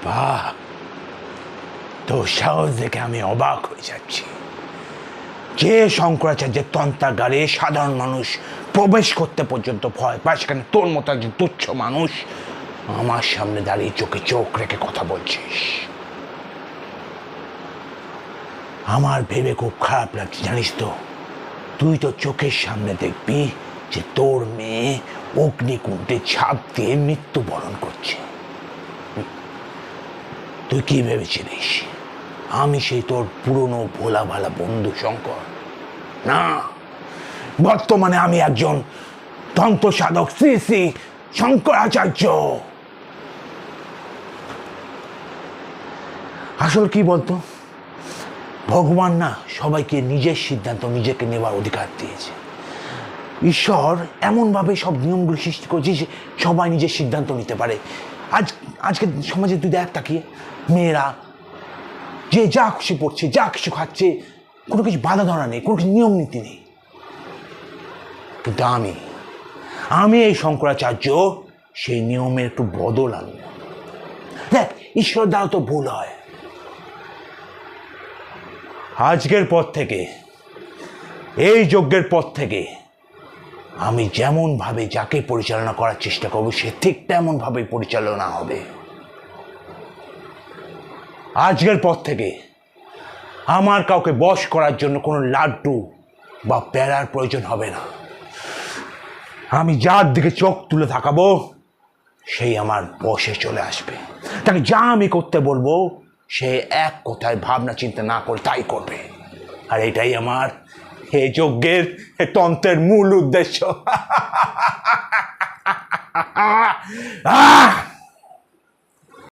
বাহ, তোর সাহস দেখে আমি অবাক হয়ে যাচ্ছি। যে শঙ্করাচার্যের তন্ত্রাগারে সাধারণ মানুষ প্রবেশ করতে পর্যন্ত ভয় পায়, সেখানে তোর মতো একজন তুচ্ছ মানুষ আমার সামনে দাঁড়িয়ে চোখে চোখ রেখে কথা বলছিস। আমার ভেবে খুব খারাপ লাগছে, জানিস তো। তুই তো চোখের সামনে দেখবি যে তোর মেয়ে অগ্নিকুণ্ডে ঝাঁপ দিয়ে মৃত্যুবরণ করছে। তুই কি ভেবেছিলিস আমি সেই তোর পুরনো ভোলা ভালা বন্ধু শঙ্কর? না, বর্তমানে আমি একজন তন্ত্র সাধক শ্রী শ্রী শঙ্করাচার্য। আসল কি বলতো, ভগবান না সবাইকে নিজের সিদ্ধান্ত নিজেকে নেবার অধিকার দিয়েছে। ঈশ্বর এমনভাবে সব নিয়মগুলো সৃষ্টি করেছে যে সবাই নিজের সিদ্ধান্ত নিতে পারে। আজকে সমাজে তুই দেখ তাকিয়ে, মেয়েরা যে যা খুশি পড়ছে, যা কিছু খাচ্ছে, কোনো কিছু বাধা ধরা নেই, কোনো কিছু নিয়ম নীতি নেই। কিন্তু আমি এই শঙ্করাচার্য সেই নিয়মের একটু বদল আনব। দেখ, ঈশ্বর দ্বারা তো ভুল হয়। আজকের পর থেকে, এই যজ্ঞের পর থেকে আমি যেমন ভাবে যাকে পরিচালনা করার চেষ্টা করব, সে ঠিক তেমন ভাবে পরিচালনা হবে। আজকের পর থেকে আমার কাউকে বশ করার জন্য কোনো লাড্ডু বা প্যারার প্রয়োজন হবে না। আমি যার দিকে চোখ তুলে তাকাবো সেই আমার বশে চলে আসবে। তাকে যা আমি করতে বলবো সে এক কথায় ভাবনা চিন্তা না করে তাই করবে। আর এটাই আমার এই যজ্ঞের তন্ত্রের মূল উদ্দেশ্য।